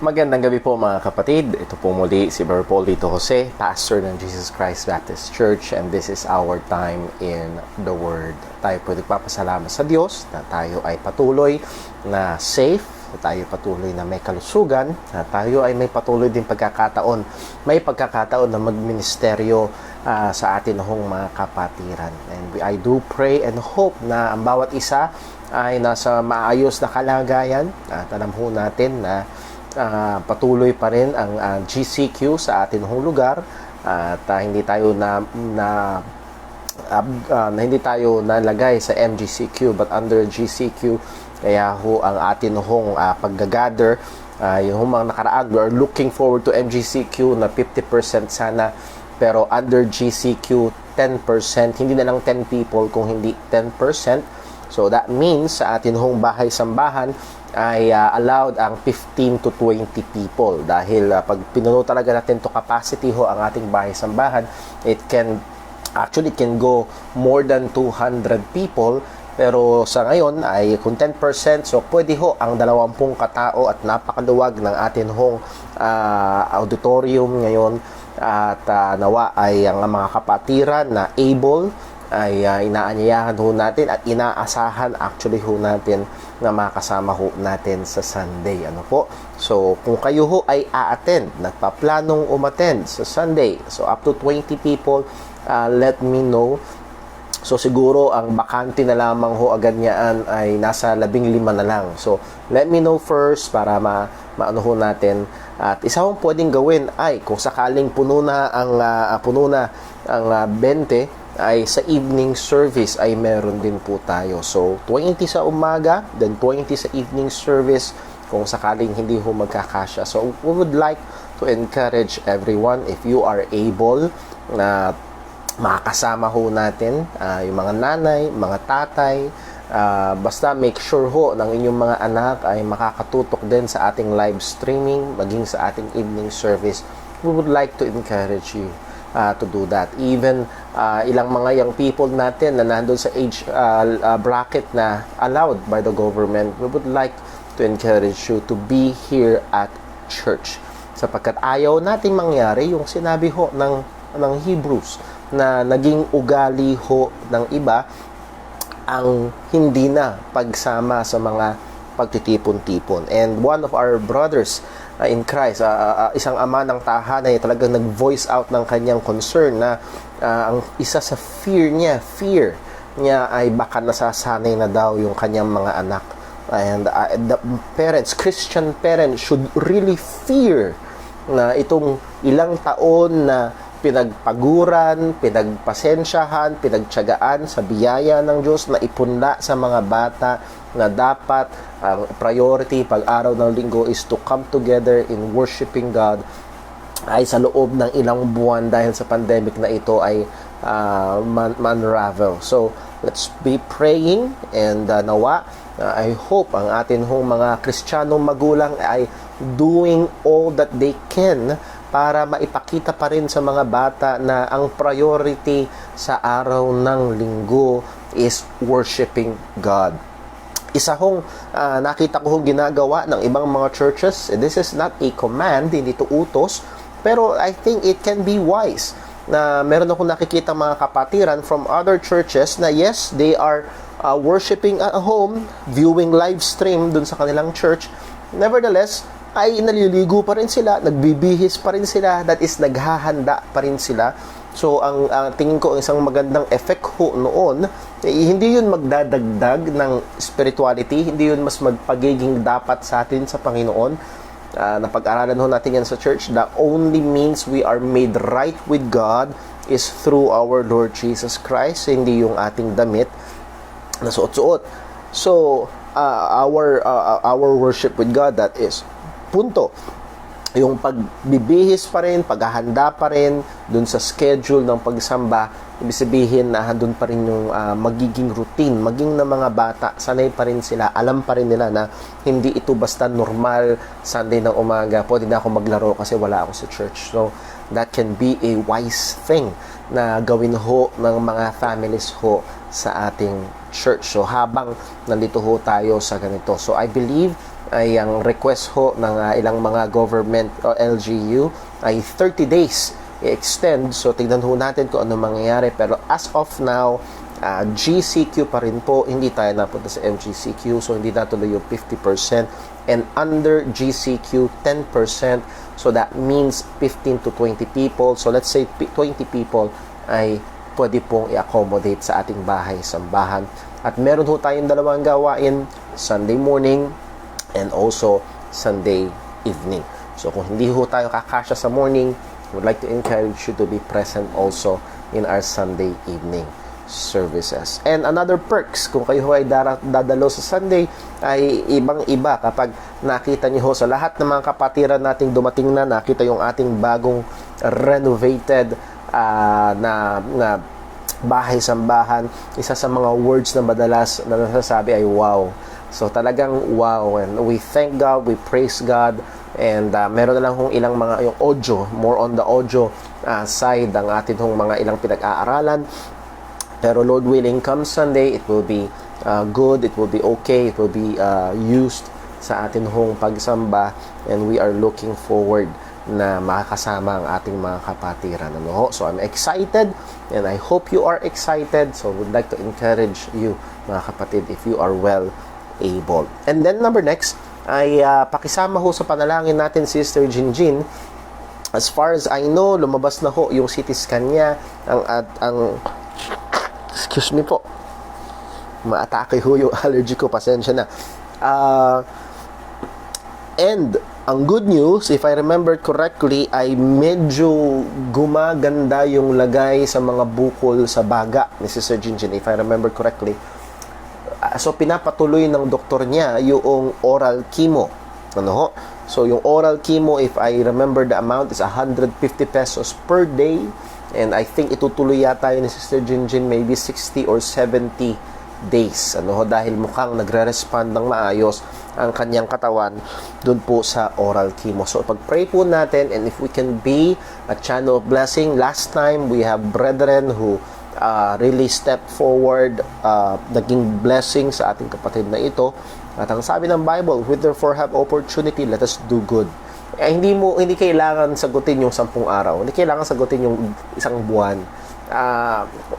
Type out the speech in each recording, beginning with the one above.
Magandang gabi po mga kapatid. Ito po muli si Brother Paul Lito Jose, pastor ng Jesus Christ Baptist Church, and this is our time in the Word. Tayo po nagpapasalamat sa Diyos na tayo ay patuloy na safe, na tayo patuloy na may kalusugan, na tayo ay may patuloy din pagkakataon, may pagkakataon na magministeryo sa atin hong mga kapatiran. And I do pray and hope na ang bawat isa ay nasa maayos na kalagayan at alam ho natin na patuloy pa rin ang GCQ sa atin hong lugar at hindi tayo hindi tayo nalagay sa MGCQ but under GCQ, kaya ho ang atin hong paggagather yung mga nakaraan, we are looking forward to MGCQ na 50% sana, pero under GCQ 10%, hindi na lang 10 people kung hindi 10%. So that means sa atin hong bahay-sambahan ay allowed ang 15 to 20 people dahil pag pinuno talaga natin to capacity ho ang ating bahay-sambahan, it can go more than 200 people. Pero sa ngayon ay kung 10%, so pwede ho ang 20 katao at napakaluwag ng atin hong auditorium ngayon at nawa ay ang mga kapatiran na able ay inaanyayahan ho natin at inaasahan actually ho natin na makasama ho natin sa Sunday. Ano po? So, kung kayo ho ay a-attend, nagpaplanong umattend sa Sunday, so up to 20 people, let me know. So, siguro ang bakante na lamang ho agad niyaan ay nasa 15 na lang. So, let me know first para maano ho natin. At isa hong pwedeng gawin ay kung sakaling puno na ang 20, ay sa evening service ay meron din po tayo. So, 20 sa umaga, then 20 sa evening service kung sakaling hindi ho magkakasya. So, we would like to encourage everyone, if you are able, na makakasama ho natin, yung mga nanay, mga tatay, basta make sure ho ng inyong mga anak ay makakatutok din sa ating live streaming, maging sa ating evening service. We would like to encourage you to do that. Even ilang mga young people natin na nandun sa age bracket na allowed by the government, we would like to encourage you to be here at church. Sapagkat ayaw natin mangyari yung sinabi ho ng Hebrews na naging ugali ho ng iba ang hindi na pagsama sa mga pagtitipon-tipon. And one of our brothers in Christ, isang ama ng tahanan ay talagang nag-voice out ng kanyang concern na ang isa sa fear niya ay baka nasasanay na daw yung kanyang mga anak. And the parents, Christian parents, should really fear na itong ilang taon na pinagpaguran, pinagpasensyahan, pinagtiyagaan sa biyaya ng Diyos na ipunla sa mga bata na dapat ang priority pag araw ng linggo is to come together in worshiping God, ay sa loob ng ilang buwan dahil sa pandemic na ito ay unravel. So let's be praying and nawa I hope ang atin hong mga Kristiyanong magulang ay doing all that they can para maipakita pa rin sa mga bata na ang priority sa araw ng linggo is worshiping God. Isa hong nakita ko hong ginagawa ng ibang mga churches, this is not a command, hindi ito utos, pero I think it can be wise na meron akong nakikita mga kapatiran from other churches na yes, they are worshiping at home, viewing live stream dun sa kanilang church. Nevertheless, ay naliligo pa rin sila, nagbibihis pa rin sila, that is naghahanda pa rin sila. So ang tingin ko isang magandang effect ho noon, hindi yun magdadagdag ng spirituality, hindi yun mas magpagiging dapat sa atin sa Panginoon. Napag-aralan ho natin yan sa church. The only means we are made right with God is through our Lord Jesus Christ, hindi yung ating damit na suot-suot. So our worship with God, that is punto. Yung pagbibihis pa rin, paghahanda pa rin dun sa schedule ng pagsamba, ibig sabihin na handun pa rin yung magiging routine, maging ng mga bata, sanay pa rin sila, alam pa rin nila na hindi ito basta normal Sunday ng umaga, pwede na ako maglaro kasi wala ako sa church. So that can be a wise thing na gawin ho ng mga families ho sa ating church. So habang nandito ho tayo sa ganito, so I believe ay ang request ho ng ilang mga government o LGU ay 30 days i-extend. So tignan ho natin kung ano mangyayari, pero as of now, GCQ pa rin po, hindi tayo napunta sa MGCQ, so hindi natuloy yung 50%, and under GCQ 10%, so that means 15 to 20 people. So let's say 20 people ay pwede pong i-accommodate sa ating bahay-sambahan. At meron ho tayong dalawang gawain, Sunday morning and also Sunday evening. So kung hindi ho tayo kakasya sa morning, would like to encourage you to be present also in our Sunday evening services. And another perks, kung kayo ay dadalo sa Sunday, ay ibang-iba kapag nakita niyo ho sa lahat ng mga kapatiran nating dumating na, nakita yung ating bagong renovated na bahay-sambahan. Isa sa mga words na madalas na nasasabi ay wow. So talagang wow, and we thank God, we praise God. And meron na lang hong ilang mga yung audio, more on the audio side ang atin hong mga ilang pinag-aaralan. Pero Lord willing, come Sunday, it will be good, it will be okay, it will be used sa atin hong pagsamba, and we are looking forward na makakasama ang ating mga kapatiran. Ano ho? So I'm excited, and I hope you are excited. So would like to encourage you, mga kapatid, if you are well able. And then number next, ay pakisama ho sa panalangin natin Sister Jinjin. As far as I know, lumabas na ho yung CT scan niya. Excuse me po, maatake ho yung allergy ko, pasensya na. And ang good news, if I remember correctly, ay medyo gumaganda yung lagay sa mga bukol sa baga ni Sister Jinjin, if I remember correctly. So pinapatuloy ng doktor niya yung oral chemo. Ano ho? So yung oral chemo, if I remember the amount, is 150 pesos per day. And I think itutuloy yata yun ni Sister Jinjin maybe 60 or 70 days. Ano ho? Dahil mukhang nagre-respond ng maayos ang kanyang katawan dun po sa oral chemo. So pag-pray po natin, and if we can be a channel of blessing. Last time we have brethren who really step forward, naging blessing sa ating kapatid na ito. At ang sabi ng Bible, we therefore have opportunity, let us do good. Hindi kailangan sagutin yung 10 araw. Hindi kailangan sagutin yung 1 buwan.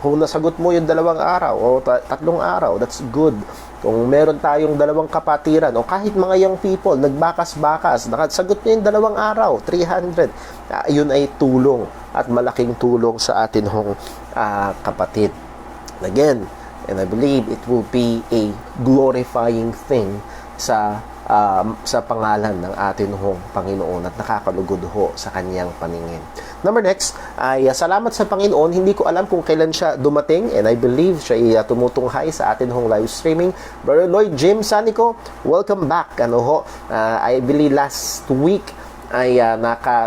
Kung nasagot mo yung 2 araw o 3 araw, that's good. Kung meron tayong 2 kapatiran o kahit mga young people, nagbakas-bakas, nakasagot nyo yung 2 araw, 300, yun ay tulong at malaking tulong sa atin hong kapatid. Again, and I believe it will be a glorifying thing sa pangalan ng atin hong Panginoon at nakakalugod ho sa kanyang paningin. Number next, ay salamat sa Panginoon. Hindi ko alam kung kailan siya dumating, and I believe siya ay tumutunghay sa atin hong live streaming. Brother Lloyd Jim Sanico, welcome back. I believe last week ay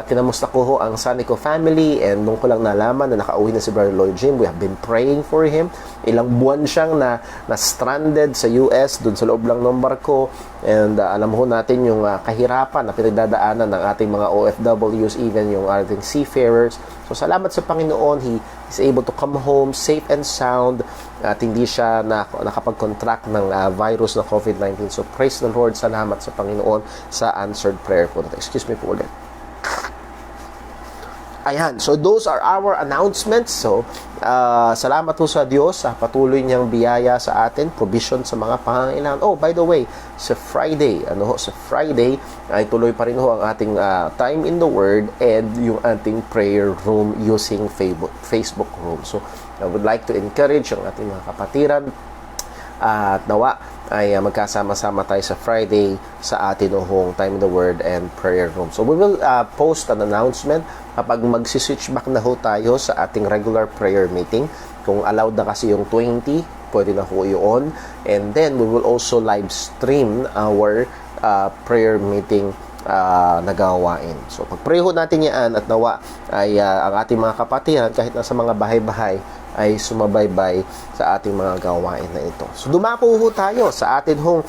kinamusta ko ho ang Sanico family, and nung ko lang nalaman na nakauwi na si Brother Lloyd Jim, we have been praying for him. Ilang buwan siyang na stranded sa US, dun sa loob lang ng barko, and alam ho natin yung kahirapan na pinagdadaanan ng ating mga OFWs, even yung ating seafarers. So salamat sa Panginoon, he is able to come home safe and sound at hindi siya nakapag-contract ng virus na COVID-19. So praise the Lord, salamat sa Panginoon sa answered prayer po. Excuse me po ulit. Ayan, so those are our announcements. So, salamat po sa Diyos sa patuloy niyang biyaya sa atin, provision sa mga pangangailangan. Oh, by the way, sa Friday, sa Friday ay tuloy pa rin ho ang ating time in the Word and yung ating prayer room using Facebook room. So, I would like to encourage ang ating mga kapatiran at nawa ay magkasama-sama tayo sa Friday sa atin hong time in the Word and prayer room. So we will post an announcement kapag mag-switch back na ho tayo sa ating regular prayer meeting. Kung allowed na kasi yung 20, pwede na ho yun. And then we will also live stream our prayer meeting nagawain. So pag-pray ho natin yan at nawa ay ang ating mga kapatiran kahit nasa mga bahay-bahay ay sumabaybay sa ating mga gawain na ito. So dumako ho tayo sa atin hong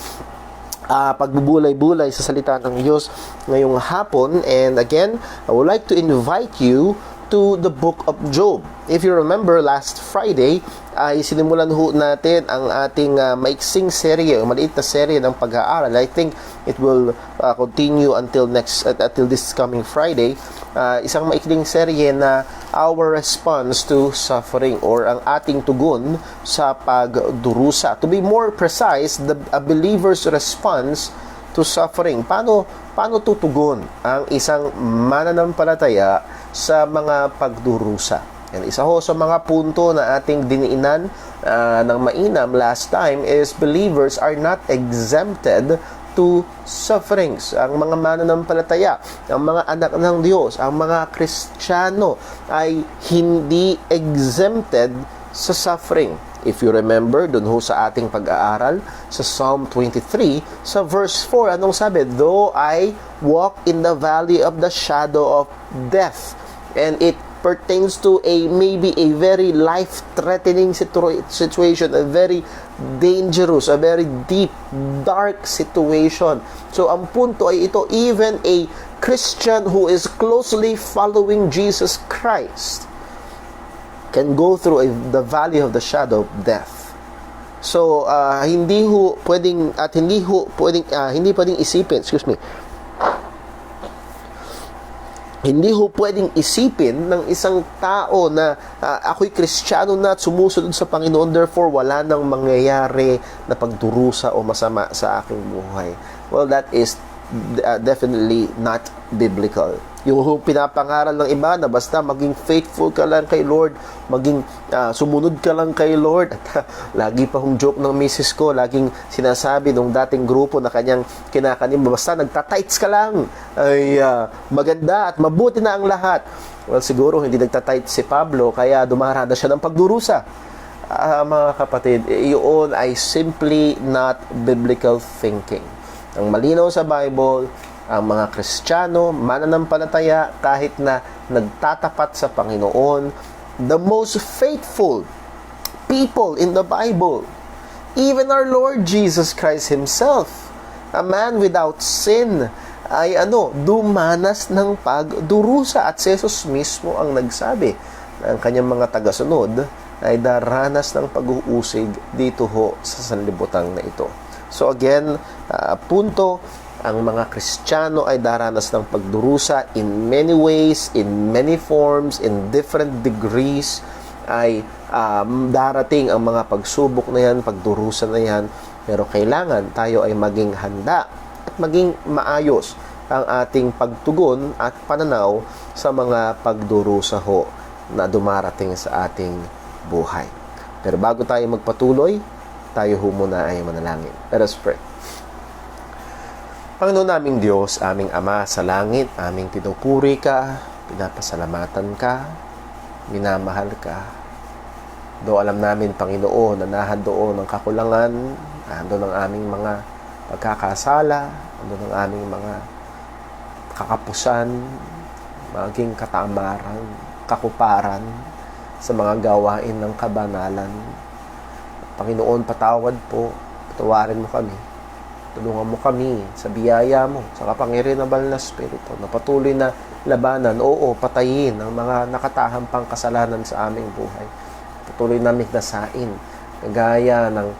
pagbubulay-bulay sa salita ng Diyos ngayong hapon. And again, I would like to invite you to the book of Job. If you remember, last Friday ay sinimulan ho natin ang ating maiksing serye, o maliit na serye ng pag-aaral. I think it will continue until this coming Friday. Isang maikling serye na our response to suffering, or ang ating tugon sa pagdurusa. To be more precise, a believer's response to suffering. Paano tutugon ang isang mananampalataya sa mga pagdurusa? And isa ho sa mga punto na ating diniinan ng mainam last time is believers are not exempted to sufferings. Ang mga mananampalataya, ang mga anak ng Diyos, ang mga Kristiyano ay hindi exempted sa suffering. If you remember, dun ho sa ating pag-aaral sa Psalm 23, sa verse 4, anong sabi? Though I walk in the valley of the shadow of death. And it pertains to maybe a very life-threatening situation, a very dangerous, a very deep, dark situation. So, ang punto ay ito, even a Christian who is closely following Jesus Christ can go through the valley of the shadow of death. So, hindi pwedeng isipin, hindi ho pwedeng isipin ng isang tao na ako'y Kristiyano na at sumusunod sa Panginoon, therefore wala nang mangyayari na pagdurusa o masama sa aking buhay. Well, that is definitely not biblical. Yung pinapangaral ng iba na basta maging faithful ka lang kay Lord, maging sumunod ka lang kay Lord. At lagi pa hong joke ng misis ko, laging sinasabi nung dating grupo na kanyang kinakanim, basta nagtatights ka lang, ay maganda at mabuti na ang lahat. Well, siguro hindi nagtatights si Pablo, kaya dumarada siya ng pagdurusa. Mga kapatid, iyon ay simply not biblical thinking. Ang malinaw sa Bible, ang mga Kristiyano, mananampalataya, kahit na nagtatapat sa Panginoon, the most faithful people in the Bible, even our Lord Jesus Christ Himself, a man without sin, ay dumanas ng pagdurusa. At si Jesus mismo ang nagsabi na ang kanyang mga tagasunod ay daranas ng pag-uusig dito ho sa sanlibutan na ito. So again, punto, ang mga Kristiyano ay daranas ng pagdurusa in many ways, in many forms, in different degrees. Ay darating ang mga pagsubok na yan, pagdurusa na yan, pero kailangan tayo ay maging handa at maging maayos ang ating pagtugon at pananaw sa mga pagdurusa ho na dumarating sa ating buhay. Pero bago tayo magpatuloy, tayo ho muna ay manalangin. Let us pray. Panginoon naming Diyos, aming Ama sa langit, aming pinupuri ka, pinapasalamatan ka, minamahal ka. Do alam namin, Panginoon, na nahandoon ang kakulangan, nahandoon ang aming mga pagkakasala, nahandoon ang aming mga kakapusan, maging katamaran, kakuparan sa mga gawain ng kabanalan. Panginoon, patawad po, patawarin mo kami. Tulungan mo kami sa biyaya mo, sa kapangyarihan ng banal na Espiritu, na patuloy na labanan, patayin ang mga nakatahampang kasalanan sa aming buhay. Patuloy na migdasain, kagaya ng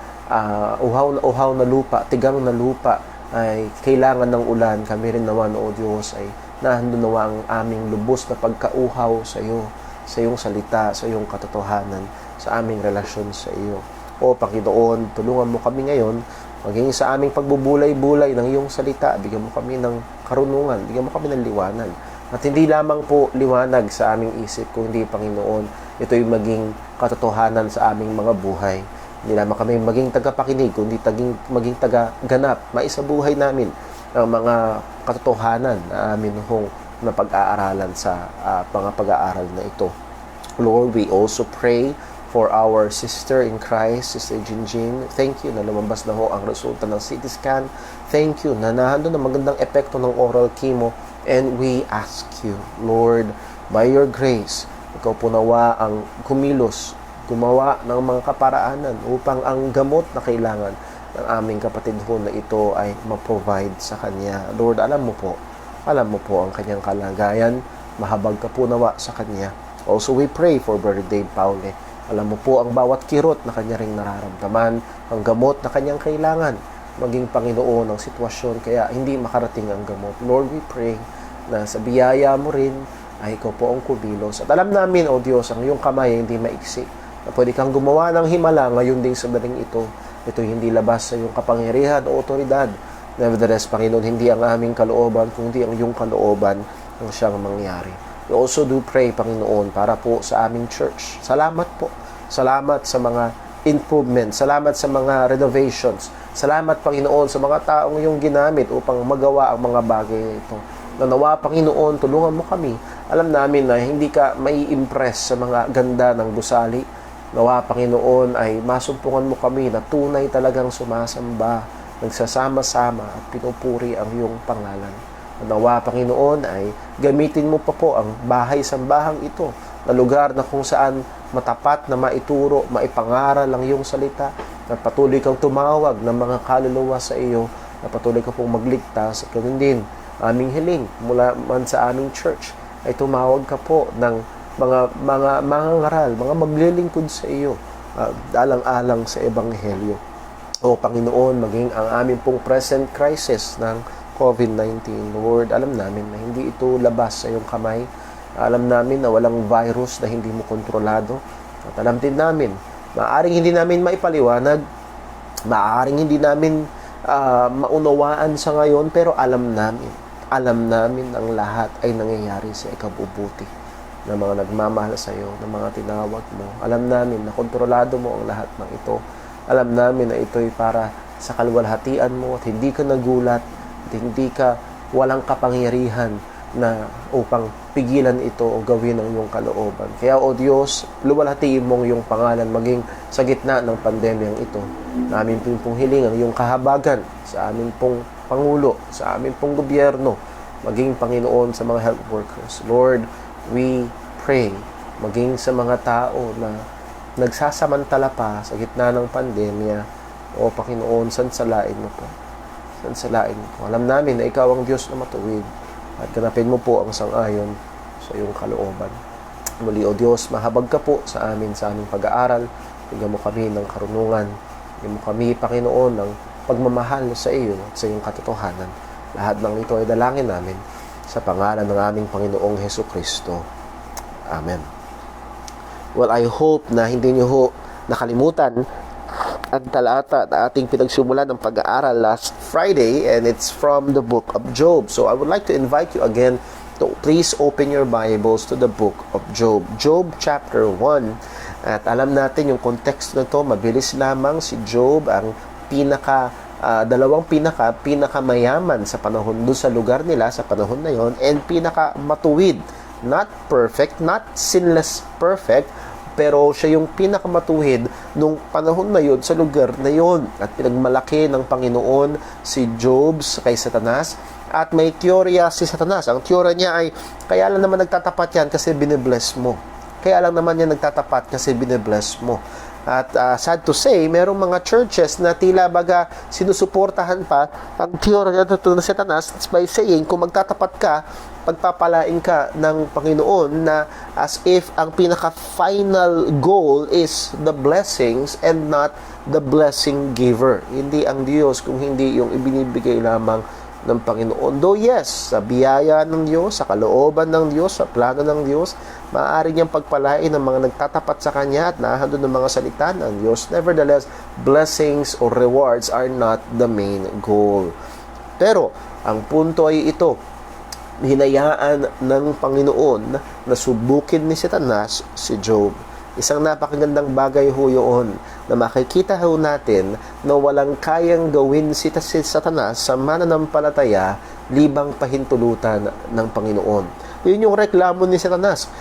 uhaw na lupa, tigang na lupa, ay kailangan ng ulan. Kami rin naman, O Diyos, ay nahando nawa ang aming lubos na pagkauhaw sa iyo, sa iyong salita, sa iyong katotohanan, sa aming relasyon sa iyo. O Panginoon, tulungan mo kami ngayon, maging sa aming pagbubulay-bulay ng iyong salita, bigyan mo kami ng karunungan, bigyan mo kami ng liwanag. At hindi lamang po liwanag sa aming isip, kundi Panginoon, ito'y maging katotohanan sa aming mga buhay. Hindi lamang kami maging tagapakinig, kundi maging tagaganap, maisabuhay namin ang mga katotohanan na amin hong napag-aaralan sa mga pag-aaral na ito. Lord, we also pray for our sister in Christ, Sister Jinjin. Thank you na lumabas na ho ang resulta ng CT scan. Thank you na nahando na magandang epekto ng oral chemo. And we ask you, Lord, by your grace, ikaw po nawa ang kumilos, gumawa ng mga kaparaanan upang ang gamot na kailangan ng aming kapatid ho na ito ay ma-provide sa kanya. Lord, alam mo po ang kanyang kalagayan. mahabag ka po nawa sa kanya. Also, we pray for Brother Dave Paule. Alam mo po ang bawat kirot na kanya ring nararamdaman, ang gamot na kanyang kailangan, maging Panginoon ang sitwasyon, kaya hindi makarating ang gamot. Lord, we pray na sa biyaya mo rin ay ikaw po ang kumilos. At alam namin, O Diyos, ang iyong kamay ay hindi maiksi, na pwede kang gumawa ng himala ngayon ding sa daling ito. Ito hindi labas sa iyong kapangyarihan o otoridad. Nevertheless, Panginoon, hindi ang aming kalooban, kundi ang iyong kalooban ang siyang mangyari. We also do pray, Panginoon, para po sa aming church. Salamat po. Salamat sa mga improvements. Salamat sa mga renovations. Salamat, Panginoon, sa mga taong iyong ginamit upang magawa ang mga bagay na ito. Nanawa, Panginoon, tulungan mo kami. Alam namin na hindi ka mai-impress sa mga ganda ng gusali. Nawa, Panginoon, ay masumpungan mo kami na tunay talagang sumasamba, nagsasama-sama at pinupuri ang iyong pangalan. Nawa, Panginoon, ay gamitin mo pa po ang bahay-sambahang ito na lugar na kung saan matapat na maituro, maipangaral ang iyong salita, at patuloy kang tumawag ng mga kaluluwa sa iyo, na patuloy ka pong magligtas. At ganun din, aming hiling mula man sa aming church ay tumawag ka po ng mga ngaral, mga maglilingkod sa iyo, alang-alang sa Ebanghelyo. O Panginoon, maging ang aming pong present crisis ng COVID-19, Lord, alam namin na hindi ito labas sa iyong kamay. Alam namin na walang virus na hindi mo kontrolado. At alam din namin, maaaring hindi namin maipaliwanag, maaaring hindi namin maunawaan sa ngayon, pero alam namin ang lahat ay nangyayari sa ikabubuti ng mga nagmamahal sa iyo, ng mga tinawag mo. Alam namin na kontrolado mo ang lahat ng ito. Alam namin na ito'y para sa kaluwalhatian mo at hindi ka nagulat at hindi ka walang kapangyarihan na upang pigilan ito o gawin ang iyong kalooban. Kaya, O Diyos, luwalhatiin mong iyong pangalan maging sa gitna ng pandemyang ito. Namin pong hiling ang iyong kahabagan sa amin pong Pangulo, sa amin pong gobyerno, maging Panginoon sa mga health workers. Lord, we pray, maging sa mga tao na nagsasamantala pa sa gitna ng pandemya, O Panginoon, sansalain mo po. Sansalain mo po. Alam namin na ikaw ang Diyos na matuwid at ganapin mo po ang sang-ayon sa iyong kalooban. Muli, O Diyos, mahabag ka po sa aming pag-aaral. Bigyan mo kami ng karunungan. Bigyan mo kami, Panginoon, ng pagmamahal sa iyo at sa iyong katotohanan. Lahat ng ito ay dalangin namin sa pangalan ng aming Panginoong Hesukristo. Amen. Well, I hope na hindi niyo nakalimutan ang talata na ating pinagsimulan ng pag-aaral last Friday, and it's from the book of Job. So I would like to invite you again to please open your Bibles to the book of Job. Job chapter 1. At alam natin yung context na to, mabilis lamang. Si Job ang dalawang pinakamayaman sa panahon doon sa lugar nila sa panahon na yon, and pinakamatuwid. Not perfect, not sinless perfect, pero siya yung pinakamatuwid nung panahon na yun sa lugar na yun. At pinagmalaki ng Panginoon si Job kay Satanas. At may teorya si Satanas. Ang teorya niya ay, kaya lang naman nagtatapat yan kasi binibless mo. Kaya lang naman yan nagtatapat kasi binibless mo. At sad to say, merong mga churches na tila baga sinusuportahan pa ang teorya ng Satanas by saying, kung magtatapat ka, pagpapalain ka ng Panginoon, na as if ang pinaka-final goal is the blessings and not the blessing giver. Hindi ang Diyos kung hindi yung ibinibigay lamang ng Panginoon. Though yes, sa biyaya ng Diyos, sa kalooban ng Diyos, sa plano ng Diyos, maaari niyang pagpalain ng mga nagtatapat sa Kanya at nahandon ng mga salita ng Diyos. Nevertheless, blessings or rewards are not the main goal. Pero, ang punto ay ito, hinayaan ng Panginoon na subukin ni Satanas si Job. Isang napakagandang bagay ho yun na makikita ho natin na walang kayang gawin si Satanas sa mananampalataya libang pahintulutan ng Panginoon. Yun yung reklamo ni Satanas.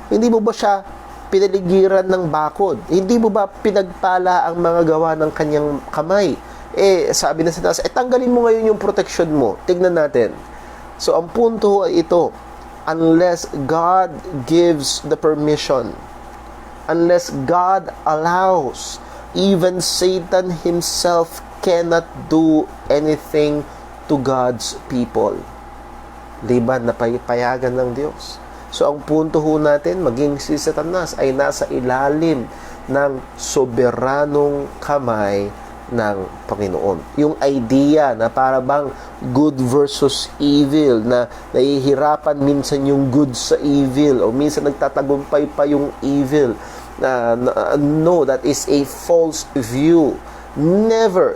Hindi mo ba siya pinaligiran ng bakod? Hindi mo ba pinagpala ang mga gawa ng kanyang kamay? Sabi ng Satanas, tanggalin mo ngayon yung protection mo. Tignan natin. So, ang punto ay ito, unless God gives the permission, unless God allows, even Satan himself cannot do anything to God's people. Liban na payagan ng Diyos. So ang punto ho natin, maging si Satanas ay nasa ilalim ng soberanong kamay ng Panginoon. Yung idea na para bang good versus evil, na nahihirapan minsan yung good sa evil o minsan nagtatagumpay pa yung evil. No, that is a false view. Never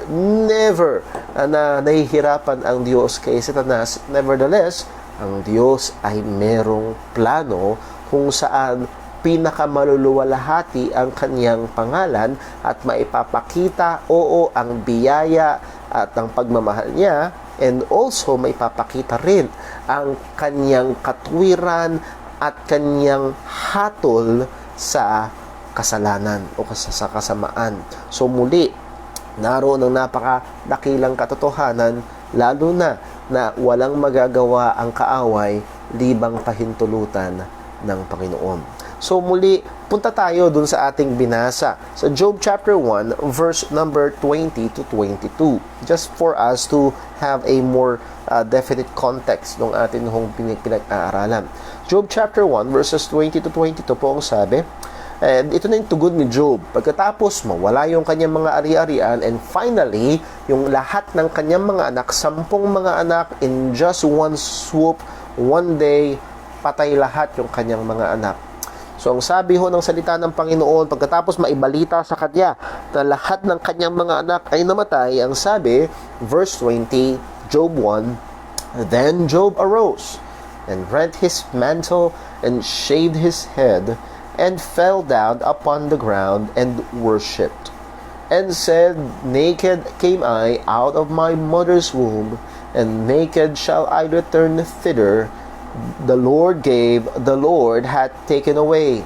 na nahihirapan ang Diyos kay Satanas. Nevertheless, ang Diyos ay merong plano kung saan pinakamaluluwalhati ang kanyang pangalan at maipapakita, ang biyaya at ang pagmamahal niya, and also maipapakita rin ang kanyang katwiran at kanyang hatol sa kasalanan o sa kasamaan. So muli, naroon ang napakadakilang katotohanan, lalo na walang magagawa ang kaaway libang pahintulutan ng Panginoon. So muli, punta tayo dun sa ating binasa sa Job chapter 1 verse number 20 to 22, just for us to have a more definite context ng ating pinag-aaralan. Job chapter 1 verses 20 to 22 po ang sabi. And ito na yung tugon ni Job. Pagkatapos mawala yung kanyang mga ari-arian, and finally, yung lahat ng kanyang mga anak, 10 mga anak, in just one swoop, one day, patay lahat yung kanyang mga anak. So ang sabi ho ng salita ng Panginoon, pagkatapos maibalita sa kanya na lahat ng kanyang mga anak ay namatay, ang sabi, verse 20, Job 1, Then Job arose, and rent his mantle, and shaved his head, and fell down upon the ground, and worshipped, and said, Naked came I out of my mother's womb, and naked shall I return thither. The Lord gave, the Lord hath taken away.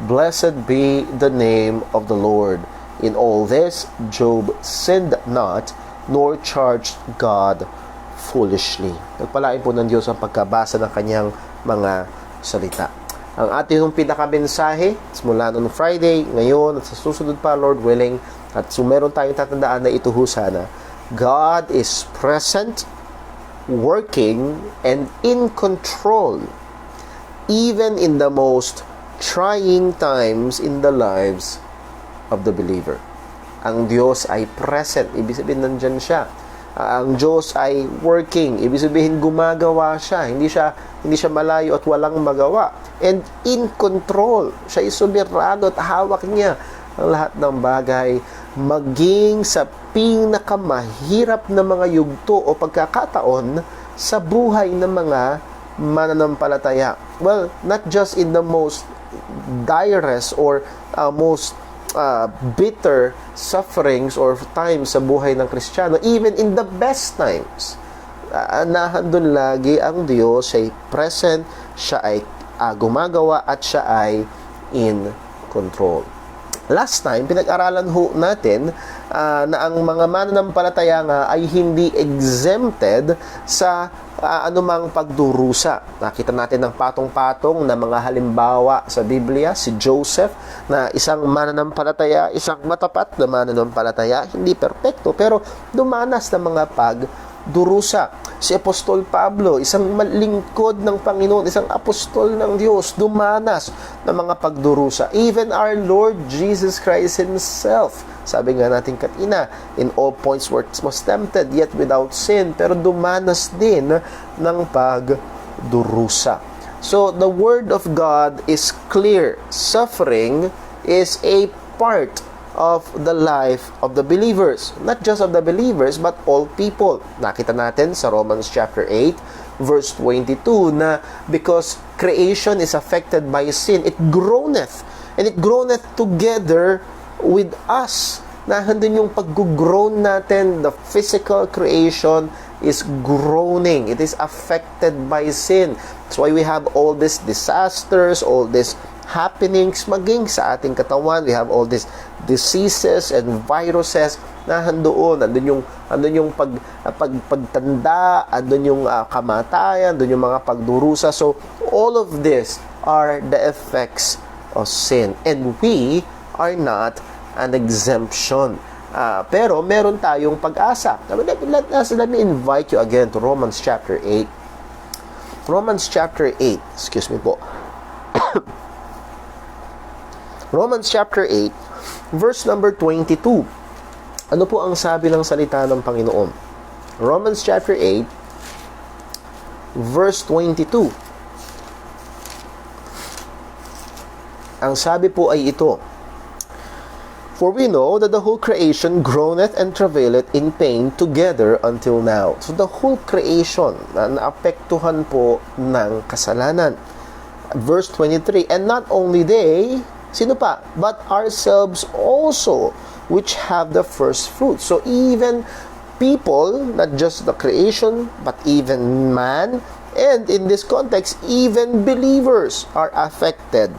Blessed be the name of the Lord. In all this, Job sinned not, nor charged God foolishly. Nagpalain po ng Diyos ang pagkabasa ng kanyang mga salita. Ang ating pinakabensahe, mula noong Friday, ngayon, at sa susunod pa, Lord willing, at meron tayong tatandaan na ito ho sana, God is present, working, and in control, even in the most trying times in the lives of the believer. Ang Diyos ay present, ibig sabihin nandyan siya. Ang Diyos ay working, ibig sabihin gumagawa siya, hindi siya malayo at walang magawa. And in control, siya ay soberano at hawak niya ang lahat ng bagay, maging sa pinakamahirap na mga yugto o pagkakataon sa buhay ng mga mananampalataya. Well, not just in the most direst or most bitter sufferings or times sa buhay ng Kristiyano, even in the best times, nahandun lagi ang Diyos, siya ay present, siya ay gumagawa, at siya ay in control. Last time, pinag-aralan ho natin na ang mga mananampalataya nga ay hindi exempted sa anumang pagdurusa. Nakita natin ng patong-patong na mga halimbawa sa Biblia, si Joseph na isang mananampalataya, isang matapat na mananampalataya, hindi perpekto, pero dumanas ng mga pagdurusa. Si Apostol Pablo, isang lingkod ng Panginoon, isang apostol ng Diyos, dumanas ng mga pagdurusa. Even our Lord Jesus Christ Himself, sabi nga natin kanina, in all points was tempted, yet without sin, pero dumanas din ng pagdurusa. So, the Word of God is clear. Suffering is a part of the life of the believers. Not just of the believers, but all people. Nakita natin sa Romans chapter 8, verse 22, na because creation is affected by sin, it groaneth, and it groaneth together with us. Nahandun yung pag-groan natin, the physical creation is groaning. It is affected by sin. That's why we have all these disasters, all these happenings, maging sa ating katawan. We have all these diseases and viruses na andun yung pagtanda, andun yung kamatayan, andun yung mga pagdurusa. So, all of this are the effects of sin. And we are not an exemption. Pero meron tayong pag-asa. Let me invite you again to Romans chapter 8. Romans chapter 8, excuse me po. Romans chapter 8, verse number 22. Ano po ang sabi ng salita ng Panginoon? Romans chapter 8, verse 22. Ang sabi po ay ito, "For we know that the whole creation groaneth and travaileth in pain together until now." So the whole creation na naapektuhan po ng kasalanan. Verse 23, "And not only they," sino pa? "But ourselves also, which have the first fruit." So even people, not just the creation, but even man, and in this context, even believers are affected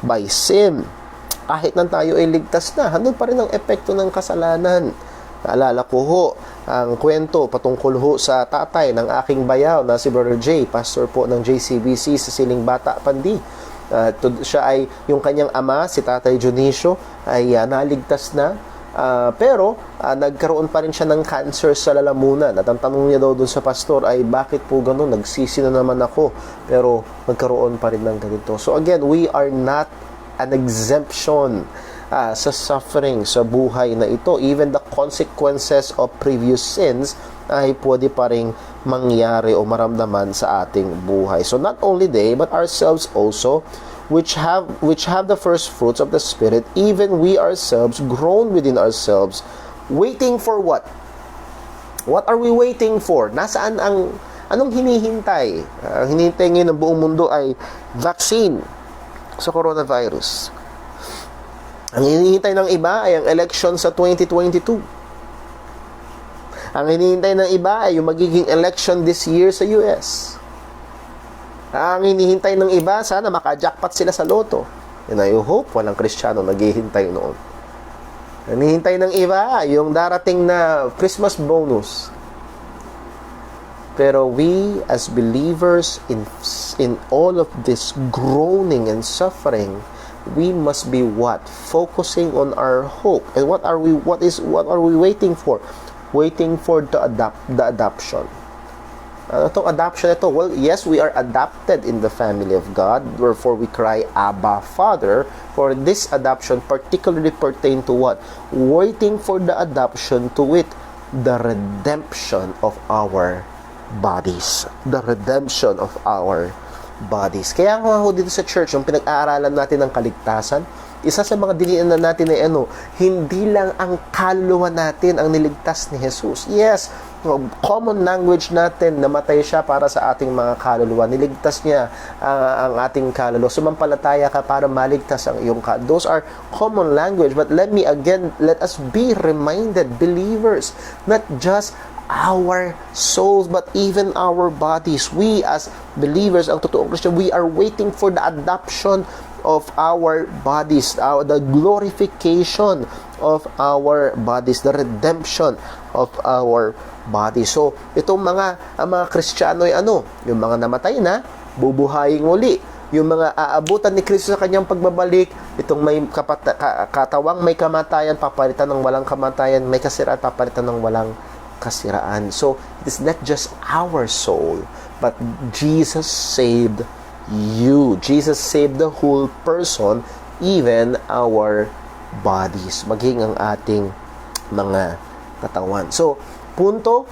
by sin. Kahit na tayo ay ligtas na, handun pa rin ang epekto ng kasalanan. Naalala ko ho, ang kwento patungkol ho sa tatay ng aking bayaw na si Brother J, pastor po ng JCBC sa Siling Bata, Pandi. Siya ay, yung kanyang ama, si Tatay Junicio, ay naligtas na. Pero nagkaroon pa rin siya ng cancer sa lalamunan. At ang tanong niya daw dun sa pastor ay, bakit po ganun? Nagsisi na naman ako, pero nagkaroon pa rin ng ganito. So again, we are not an exemption sa suffering sa buhay na ito. Even the consequences of previous sins ay pwede pa rin mangyari o maramdaman sa ating buhay. So not only they, but ourselves also, which have the first fruits of the Spirit, even we ourselves groan within ourselves, waiting for what? What are we waiting for? Nasaan anong hinihintay? Hinihintay ngayon ng buong mundo ay vaccine sa coronavirus. Ang hinihintay ng iba ay ang election sa 2022. Ang hinihintay ng iba ay yung magiging election this year sa US. Ang hinihintay ng iba, sana maka-jackpot sila sa loto. And I hope walang Kristiyano naghihintay noon. Ang hinihintay ng iba, yung darating na Christmas bonus. Pero we as believers in all of this groaning and suffering, we must be what? Focusing on our hope. And what are we waiting for? Waiting for the adoption. Itong adoption ito, well, yes, we are adopted in the family of God, wherefore we cry, Abba, Father. For this adoption particularly pertain to what? Waiting for the adoption, to wit, the redemption of our bodies. The redemption of our bodies. Kaya nga ho dito sa church, yung pinag-aaralan natin ng kaligtasan, isa sa mga diniinan natin ay hindi lang ang kaluluwa natin ang niligtas ni Jesus. Yes, common language natin, namatay siya para sa ating mga kaluluwa. Niligtas niya ang ating kaluluwa. Sumampalataya ka para maligtas ang iyong kaluluwa. Those are common language. But let us be reminded, believers, not just our souls, but even our bodies. We as believers, ang totoong Christian, we are waiting for the adoption of our bodies, the glorification of our bodies, the redemption of our bodies. So, itong ang mga Kristiyano ay yung mga namatay na, bubuhayin uli. Yung mga aabutan ni Kristo sa kanyang pagbabalik, itong may katawang may kamatayan, papalitan ng walang kamatayan, may kasiraan, papalitan ng walang kasiraan. So, it is not just our soul, but Jesus saved you. Jesus saved the whole person, even our bodies, maging ang ating mga katawan. So, punto,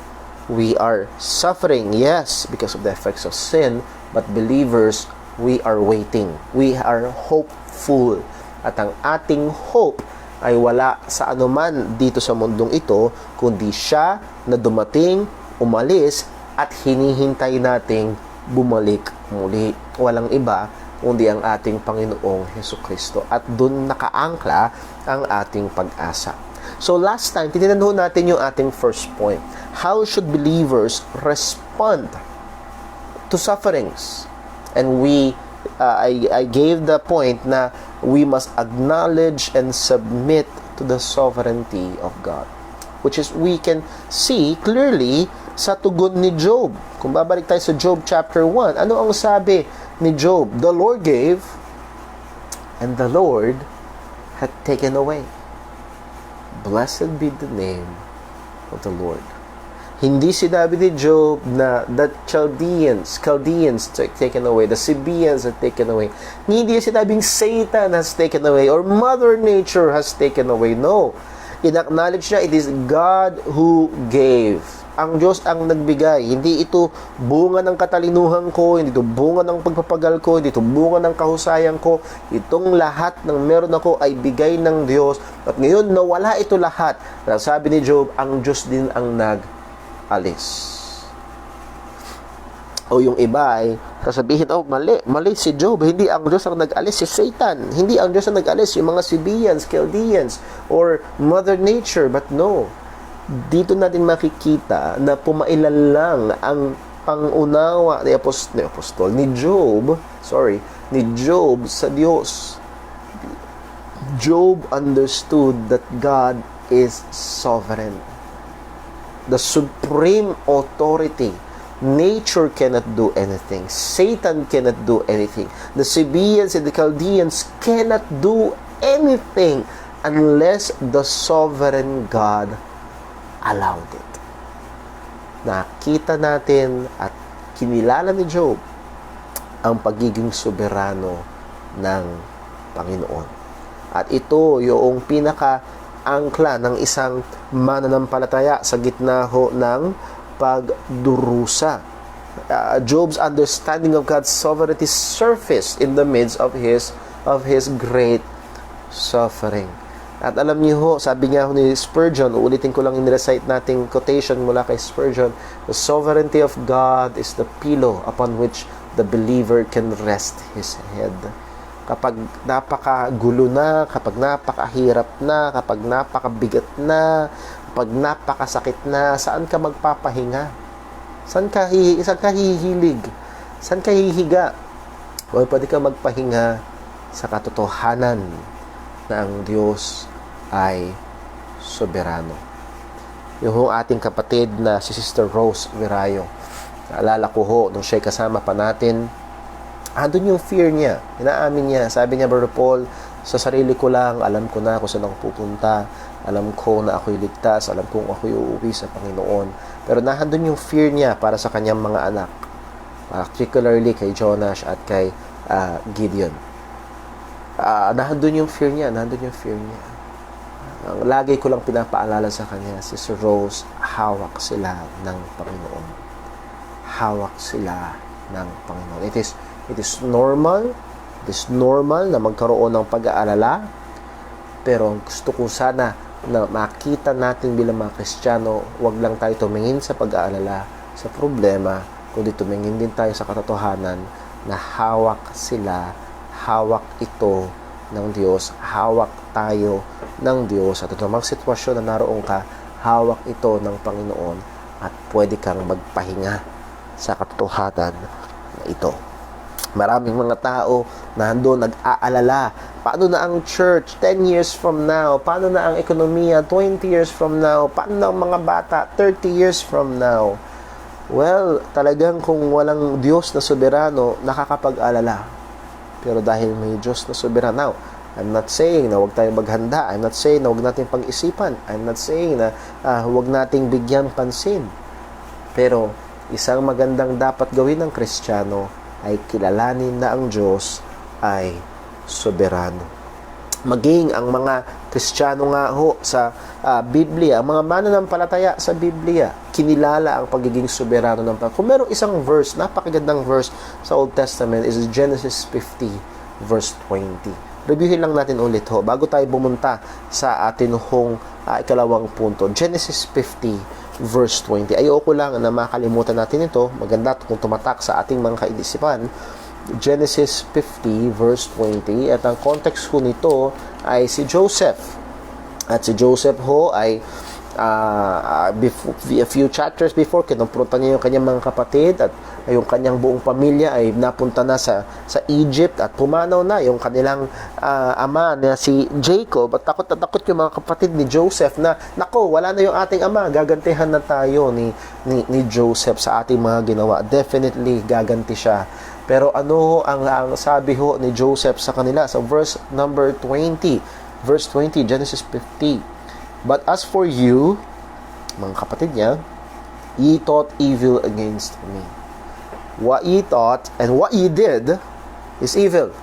we are suffering, yes, because of the effects of sin, but believers, we are waiting. We are hopeful. At ang ating hope ay wala sa anuman dito sa mundong ito, kundi siya na dumating, umalis, at hinihintay nating bumalik muli. Walang iba kundi ang ating Panginoong Hesukristo. At dun nakaangkla ang ating pag-asa. So last time, tinignan natin yung ating first point. How should believers respond to sufferings? And I gave the point na we must acknowledge and submit to the sovereignty of God, which is we can see clearly sa tugon ni Job. Kung babalik tayo sa Job chapter 1, ano ang sabi ni Job? The Lord gave, and the Lord had taken away. Blessed be the name of the Lord. Hindi sinabi ni Job na the Chaldeans taken away, the Sabaeans are taken away. Hindi sinabing Satan has taken away or Mother Nature has taken away. No. In-acknowledge niya, it is God who gave. Ang Diyos ang nagbigay. Hindi ito bunga ng katalinuhan ko, hindi ito bunga ng pagpapagal ko, hindi ito bunga ng kahusayan ko. Itong lahat ng meron ako ay bigay ng Diyos. At ngayon, nawala ito lahat. Sabi ni Job, ang Diyos din ang nag-alis. O yung iba ay sasabihin, mali si Job. Hindi ang Diyos ang nag-alis, si Satan. Hindi ang Diyos ang nag-alis, yung mga Sabaeans, Chaldeans, or Mother Nature. But no, dito natin makikita na pumailan lang ang pangunawa ni Job sa Diyos. Job understood that God is sovereign. The supreme authority. Nature cannot do anything. Satan cannot do anything. The Sabaeans and the Chaldeans cannot do anything unless the sovereign God allowed it. Nakita natin at kinilala ni Job ang pagiging soberano ng Panginoon. At ito yung pinaka-angkla ng isang mananampalataya sa gitna ho ng pagdurusa. Job's understanding of God's sovereignty surfaced in the midst of his great suffering. At alam niyo ho, sabi niya ni Spurgeon, uulitin ko lang yung nirecite nating quotation mula kay Spurgeon, the sovereignty of God is the pillow upon which the believer can rest his head. Kapag napakagulo na, kapag napakahirap na, kapag napakabigat na, kapag napakasakit na, saan ka magpapahinga? Saan ka hihilig? Saan ka hihiga? O pwede ka magpahinga sa katotohanan na ang Diyos ay soberano. Yung ating kapatid na si Sister Rose Virayo, naalala ko ho, nung siya'y kasama pa natin, andun yung fear niya, inaamin niya, sabi niya, Brother Paul, sa sarili ko lang, alam ko na kung saan ako pupunta, alam ko na ako'y ligtas, alam kong ako'y uuwi sa Panginoon, pero nahandun yung fear niya para sa kanyang mga anak, particularly kay Jonash at kay Gideon. Nahandun yung fear niya. Lagi ko lang pinapaalala sa kanya, Sister Rose, hawak sila ng Panginoon. Hawak sila ng Panginoon. It is normal na magkaroon ng pag-aalala, pero gusto ko sana na makita natin bilang mga Kristiyano, wag lang tayo tumingin sa pag-aalala, sa problema, kundi tumingin din tayo sa katotohanan na hawak ito ng Diyos, hawak tayo ng Diyos. At ito mang sitwasyon na naroon ka, hawak ito ng Panginoon at pwede kang magpahinga sa katotohanan na ito. Maraming mga tao na doon nag-aalala, paano na ang church 10 years from now? Paano na ang ekonomiya 20 years from now? Paano na ang mga bata 30 years from now? Well, talagang kung walang Diyos na soberano, nakakapag-alala. Pero dahil may Diyos na soberano, now, I'm not saying na huwag tayong maghanda. I'm not saying na huwag nating pag-isipan. I'm not saying na huwag nating bigyan pansin. Pero isang magandang dapat gawin ng Kristiyano ay kilalanin na ang Diyos ay soberano. Maging ang mga Kristiyano nga ho sa Biblia, ang mga mananampalataya sa Biblia, kinilala ang pagiging soberano ng Panginoon. Kung merong isang verse, napakagandang verse sa Old Testament is Genesis 50 verse 20. Reviewin lang natin ulit ho bago tayo bumunta sa atin hong ikalawang punto. Genesis 50 verse 20. Ayoko lang na makalimutan natin ito. Maganda kung tumatak sa ating mga kaisipan. Genesis 50 verse 20, at ang context ko nito ay si Joseph. At si Joseph ho ay a few chapters before, kinumpronta niya yung kanyang mga kapatid at yung kanyang buong pamilya ay napunta na sa Egypt at pumanaw na yung kanilang ama na si Jacob. At takot na takot yung mga kapatid ni Joseph na, nako, wala na yung ating ama, gagantihan na tayo ni Joseph sa ating mga ginawa. Definitely gaganti siya. Pero ano ang sabi ho ni Joseph sa kanila sa verse number 20, Genesis 50. But as for you, mga kapatid niya, Ye thought evil against me. What ye thought and what ye did is evil.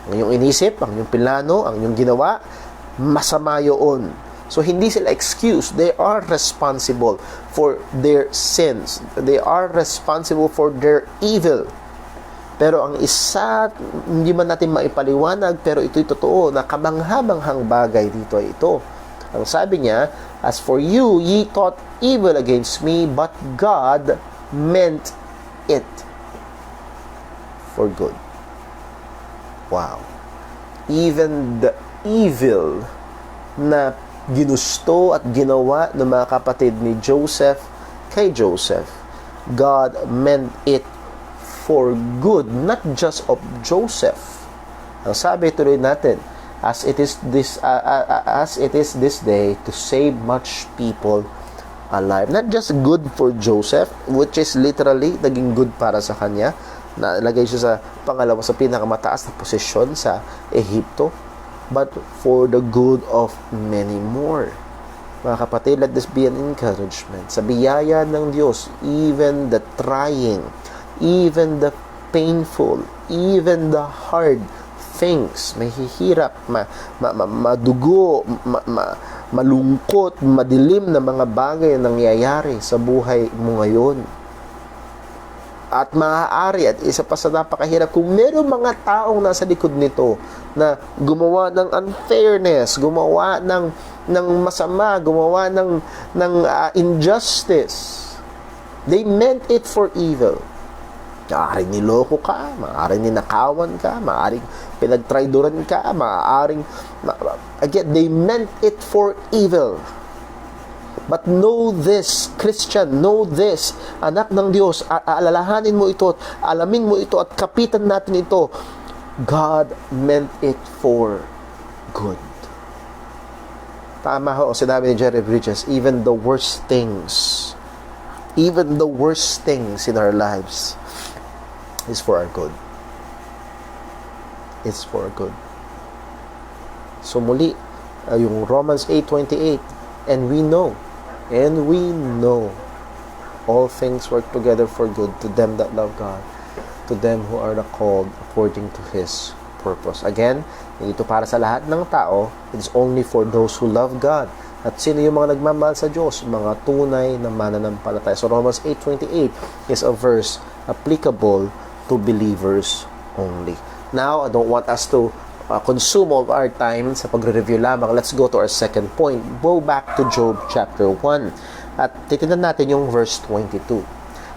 Ang inyong inisip, ang inyong plano, ang inyong ginawa, masama yun. So, hindi sila excuse. They are responsible for their sins. They are responsible for their evil. Pero ang isa, hindi man natin maipaliwanag, pero ito'y totoo, na kamangha-manghang bagay dito ay ito. Ang sabi niya, as for you, ye thought evil against me, but God meant it for good. Wow. Even the evil na ginusto at ginawa ng mga kapatid ni Joseph kay Joseph, God meant it for good, not just of Joseph. Ang sabi tuloy natin, as it is this day to save much people alive. Not just good for Joseph, which is literally naging good para sa kanya, nalagay siya sa pangalawa sa pinakamataas na posisyon sa Ehipto, but for the good of many more. Mga kapatid, let this be an encouragement. Sa biyaya ng Diyos, even the trying, even the painful, even the hard things, may hihirap, madugo, malungkot, madilim na mga bagay na nangyayari sa buhay mo ngayon. At maaari, at isa pa sa napakahirap, kung meron mga taong nasa likod nito na gumawa ng unfairness, gumawa ng masama, gumawa ng injustice, they meant it for evil. Maaaring niloko ka, maaaring ninakawan ka, maaaring pinagtraidoran ka, maaaring, again, they meant it for evil. But know this, Christian, know this, anak ng Diyos, alalahanin mo ito, alamin mo ito, at kapitan natin ito, God meant it for good. Tama ho, sinabi ni Jerry Bridges, even the worst things in our lives is for our good. It's for our good. So muli, yung Romans 8:28, and we know all things work together for good to them that love God, to them who are the called according to His purpose. Again, hindi ito para sa lahat ng tao. It's only for those who love God. At sino yung mga nagmamahal sa Diyos? Mga tunay na mananampalataya. So Romans 8:28 is a verse applicable to believers only. Now, I don't want us to consume all of our time sa pagre-review lamang. Let's go to our second point. Go back to Job chapter 1. At titignan natin yung verse 22.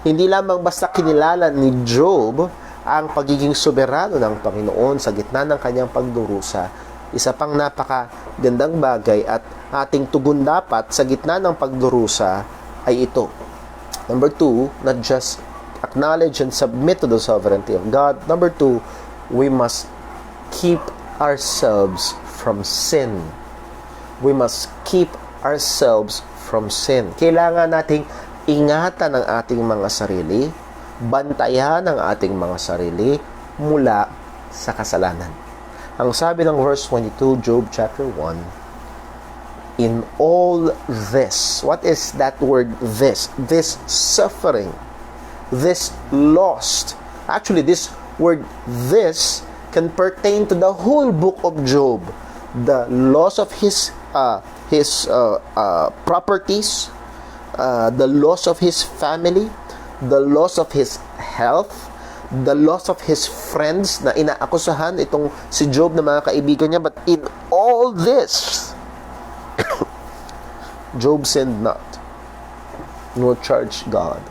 Hindi lamang basta kinilala ni Job ang pagiging soberano ng Panginoon sa gitna ng kanyang pagdurusa. Isa pang napakagandang bagay at ating tugon dapat sa gitna ng pagdurusa ay ito. Number 2, not just acknowledge and submit to the sovereignty of God. Number 2, we must keep ourselves from sin. We must keep ourselves from sin. Kailangan nating ingatan ang ating mga sarili, bantayan ang ating mga sarili mula sa kasalanan. Ang sabi ng verse 22, Job chapter 1, in all this, what is that word this? This suffering, this loss. Actually, this word this can pertain to the whole book of Job. The loss of his properties, the loss of his family, the loss of his health, the loss of his friends na inaakusahan itong si Job na mga kaibigan niya. But in all this, Job sinned not, nor charged God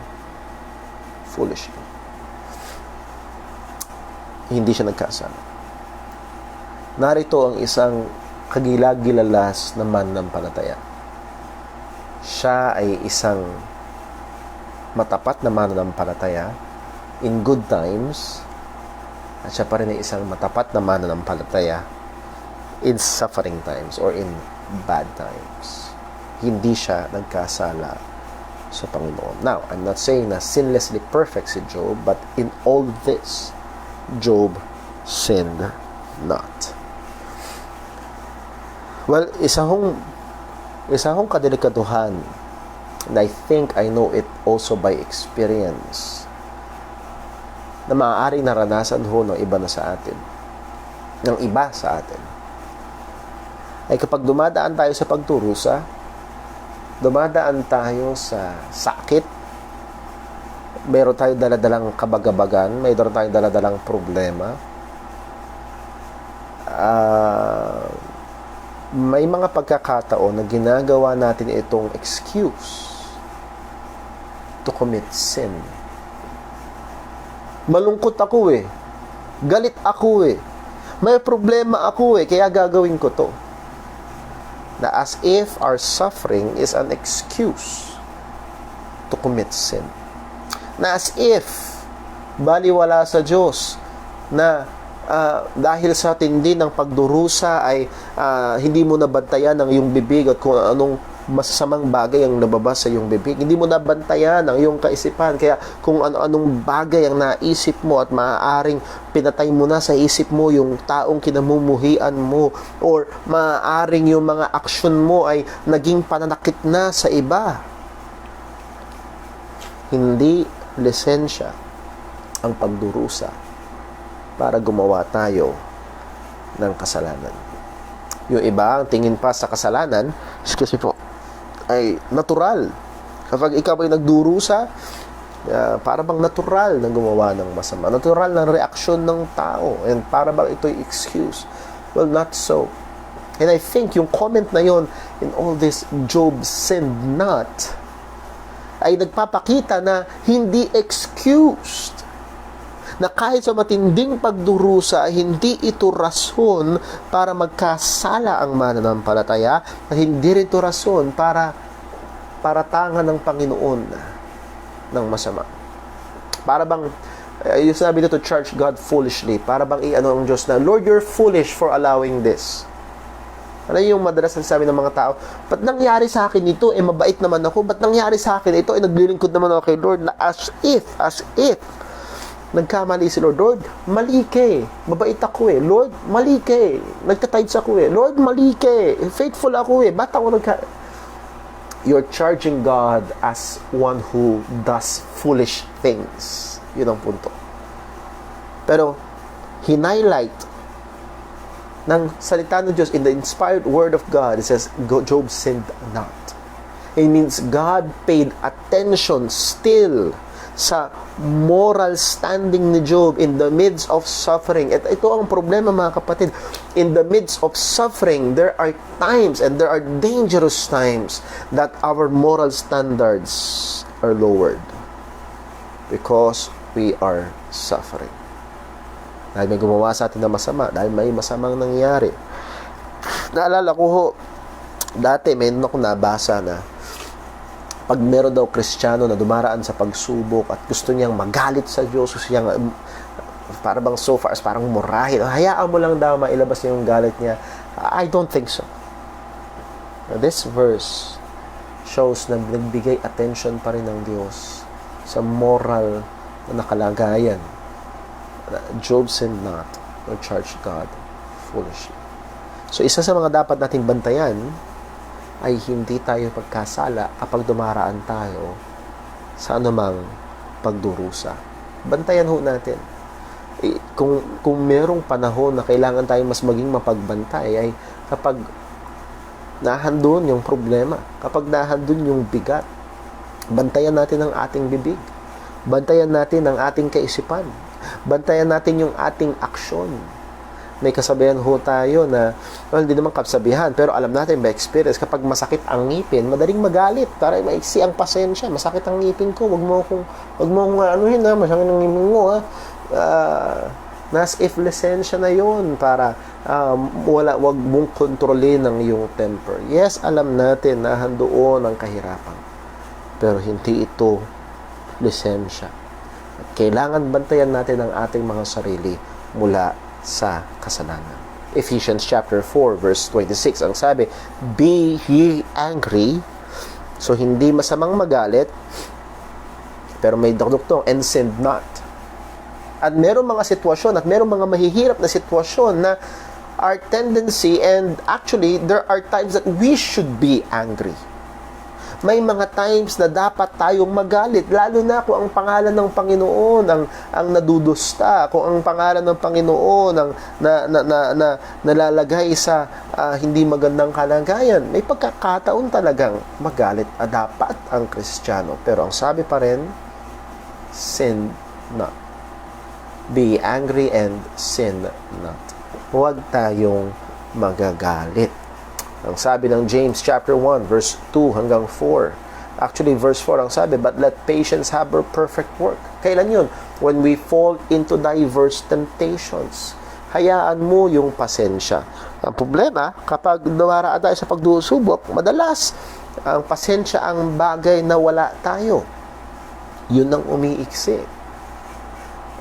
foolishly. Hindi siya nagkasala. Narito ang isang kagilag-gilalas na mananampalataya. Siya ay isang matapat na mananampalataya in good times, at siya pa rin ay isang matapat na mananampalataya in suffering times or in bad times. Hindi siya nagkasala sa Panginoon. Now, I'm not saying na sinlessly perfect si Job, but in all this, Job sinned not. Well, isa hong kadelikaduhan And I think I know it also by experience na maaaring naranasan ho ng iba na sa atin, ng iba sa atin, ay kapag dumadaan tayo sa pagdurusa, dumadaan tayo sa sakit, meron tayong daladalang kabagabagan, meron tayong daladalang problema, may mga pagkakataon na ginagawa natin itong excuse to commit sin. Malungkot ako galit ako may problema ako kaya gagawin ko to. Na as if our suffering is an excuse to commit sin. Na as if baliwala sa Diyos na dahil sa tindi ng pagdurusa ay hindi mo nabantayan ang iyong bibig at kung anong masasamang bagay ang nababasa sa iyong bibig. Hindi mo nabantayan ang iyong kaisipan. Kaya kung ano-anong bagay ang naisip mo at maaaring pinatay mo na sa isip mo yung taong kinamumuhian mo, or maaaring yung mga aksyon mo ay naging pananakit na sa iba. Hindi lisensya ang pagdurusa para gumawa tayo ng kasalanan. Yung iba, ang tingin pa sa kasalanan, excuse me po, ay natural. Kapag ikaw ay nagdurusa, para bang natural na gumawa ng masama. Natural na reaksyon ng tao. And para bang ito'y excuse. Well, not so. And I think yung comment na yon in all this, Job sinned not, ay nagpapakita na hindi excused. Na kahit sa matinding pagdurusa, hindi ito rason para magkasala ang mananampalataya, at hindi rin ito rason para paratangan ng Panginoon ng masama. Para bang, yung sabi dito, charge God foolishly. Para bang iano ang Diyos na, Lord, you're foolish for allowing this. Ano yung madalas ang sabi ng mga tao? Ba't nangyari sa akin ito? Mabait naman ako. Ba't nangyari sa akin ito? Naglilingkod naman ako kay Lord. Na as if, nagkamali si Lord. Lord, mali ka mabait ako Lord, mali ka nagtatides ako Lord, mali ka faithful ako ba't ako You're charging God as one who does foolish things. Yun ang punto. Pero, hinighlight ng salita ng Diyos in the inspired word of God. It says, Job sinned not. It means God paid attention still sa moral standing ni Job in the midst of suffering. At ito ang problema, mga kapatid. In the midst of suffering, there are times and there are dangerous times that our moral standards are lowered because we are suffering. Dahil may gumawa sa atin na masama, dahil may masamang nangyari. Naalala ko ho, dati may ako nabasa na pag meron daw Kristiyano na dumaraan sa pagsubok at gusto niyang magalit sa Diyos, gusto niyang para bang so far as parang murahin, hayaan mo lang daw mailabas niya yung galit niya. I don't think so. This verse shows na nagbigay attention pa rin ng Diyos sa moral na nakalagayan. Job sinned not or charged God foolishly. So isa sa mga dapat nating bantayan ay hindi tayo pagkasala kapag dumaraan tayo sa anumang pagdurusa. Bantayan ho natin. Kung merong panahon na kailangan tayong mas maging mapagbantay ay kapag nahandun yung problema, kapag nahandun yung bigat, bantayan natin ang ating bibig. Bantayan natin ang ating kaisipan. Bantayan natin yung ating aksyon. May kasabihan ho tayo na, well, hindi naman kasabihan, pero alam natin by experience, kapag masakit ang ngipin, madaling magalit. Para maiksi ang pasensya. Masakit ang ngipin ko, wag mo akong anuhin masakit ang ngipin mo nas if lisensya na yun para wag mong kontrolin ang iyong temper. Yes, alam natin na handoon ang kahirapan. Pero hindi ito lisensya. At kailangan bantayan natin ang ating mga sarili mula sa kasalanan. Ephesians chapter 4 verse 26 ang sabi, be ye angry. So hindi masamang magalit, pero may dugtong, and sin not. At merong mga sitwasyon at merong mga mahihirap na sitwasyon na our tendency, and actually there are times that we should be angry. May mga times na dapat tayong magalit, lalo na kung ang pangalan ng Panginoon ang nadudusta, kung ang pangalan ng Panginoon ang nalalagay sa hindi magandang kalagayan. May pagkakataon talagang magalit dapat ang Kristiyano. Pero ang sabi pa rin, sin not. Be angry and sin not. Huwag tayong magagalit. Ang sabi ng James chapter 1 verse 2 hanggang 4. Actually verse 4 ang sabi, but let patience have her perfect work. Kailan yun? When we fall into diverse temptations. Hayaan mo yung pasensya. Ang problema, kapag nawaraan tayo sa pagdusubok, madalas ang pasensya ang bagay na wala tayo. Yun ang umiiksi.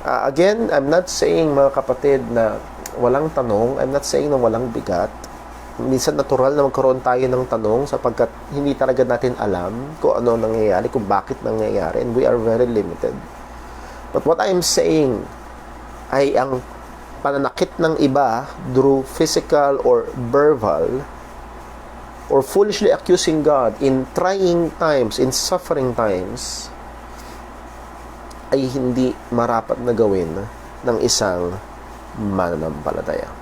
Again, I'm not saying mga kapatid na walang tanong. I'm not saying na walang bigat. Minsan natural na magkaroon tayo ng tanong sapagkat hindi talaga natin alam kung ano nangyayari, kung bakit nangyayari, and we are very limited. But what I'm saying ay ang pananakit ng iba through physical or verbal or foolishly accusing God in trying times, in suffering times, ay hindi marapat na gawin ng isang mananampalataya.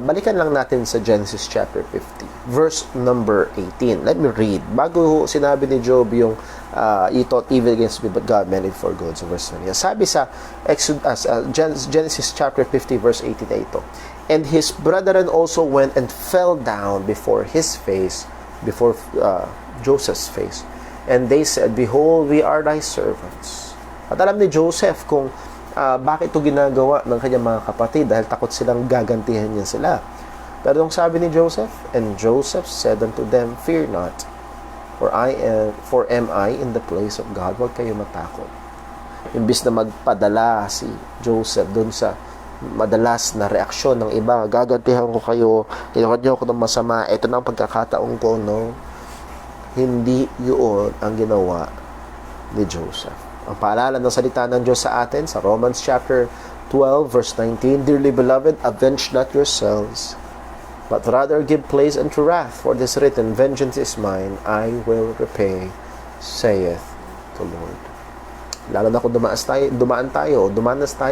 Balikan lang natin sa Genesis chapter 50, verse number 18. Let me read. Bago sinabi ni Job yung you thought evil against me, but God meant it for good. So verse 20. Sabi sa Genesis chapter 50, verse 18 ito. And his brethren also went and fell down before his face, before Joseph's face. And they said, behold, we are thy servants. At alam ni Joseph kung bakit ito ginagawa ng kanyang mga kapatid dahil takot silang gagantihan niya sila. Pero ang sabi ni Joseph, and Joseph said unto them, fear not, for am I in the place of God. Huwag kayo matakot. Imbis na magpadala si Joseph dun sa madalas na reaksyon ng iba, gagantihan ko kayo, ginawa niyo ako ng masama, ito na ang pagkakataon ko, no? Hindi yun ang ginawa ni Joseph. Ang paalala ng salita ng Diyos sa atin sa Romans chapter 12 verse 19, dearly beloved, avenge not yourselves, but rather give place unto wrath, for it is written, vengeance is mine, I will repay, saith the Lord. Lalo na kung dumanas tayo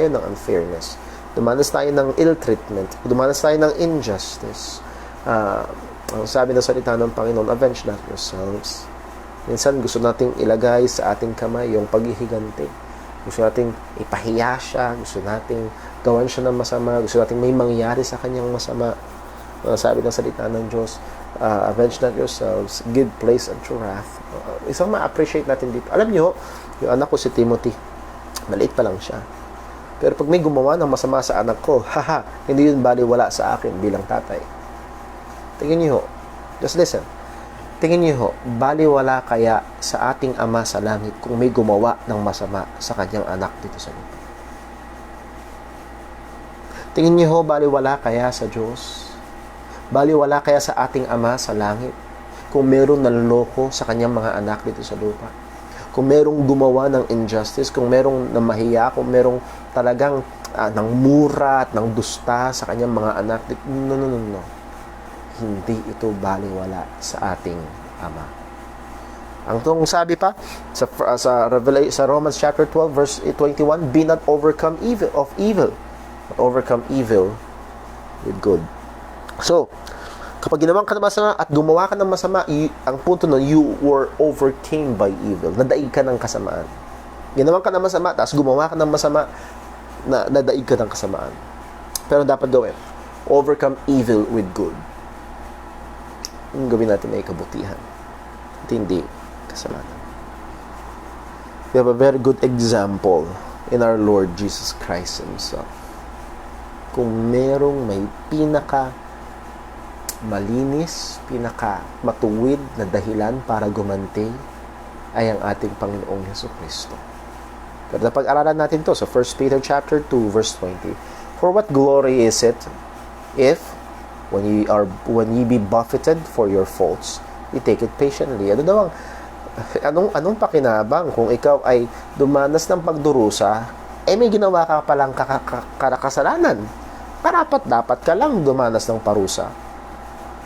ng unfairness, dumanas tayo ng ill treatment, dumanas tayo ng injustice. Ang sabi ng salita ng Panginoon, avenge not yourselves. Minsan gusto nating ilagay sa ating kamay yung paghihiganti. Gusto nating ipahiya siya, gusto nating gawan siya ng masama, gusto nating may mangyari sa kanyang masama. Sabi ng salita ng Diyos, avenge not yourselves, give place unto wrath. Isang ma-appreciate natin dito. Alam nyo, yung anak ko si Timothy, maliit pa lang siya. Pero pag may gumawa ng masama sa anak ko, hindi yun baliwala sa akin bilang tatay. Tingin nyo, just listen. Tingin niyo ho, baliwala kaya sa ating Ama sa langit kung may gumawa ng masama sa kanyang anak dito sa lupa? Tingin niyo ho, baliwala kaya sa Diyos? Baliwala kaya sa ating Ama sa langit kung merong naloloko sa kanyang mga anak dito sa lupa? Kung merong gumawa ng injustice, kung merong namahiya, kung merong talagang ng mura at ng dusta sa kanyang mga anak dito? No. Hindi ito baliwala sa ating Ama. Ang tong sabi pa sa Romans chapter 12 verse 21, be not overcome of evil, but overcome evil with good. So, kapag ginawa ka ng masama at gumawa ka ng masama, ang punto nun, you were overcame by evil. Nadaig ka ng kasamaan. Ginawa ka ng masama, tapos gumawa ka ng masama, nadaig ka ng kasamaan. Pero dapat gawin, overcome evil with good. Yung gawin natin ay kabutihan at hindi kasalanan. We have a very good example in our Lord Jesus Christ Himself. Kung merong may pinaka malinis, pinaka matuwid na dahilan para gumanti, ay ang ating Panginoong Jesucristo. Pero napag-aralan natin to sa 1 Peter chapter 2 verse 20. For what glory is it if when ye be buffeted for your faults, you take it patiently? Ano daw anong pakinabang kung ikaw ay dumanas ng pagdurusa, may ginawa ka palang kasalanan? Dapat ka lang dumanas ng parusa.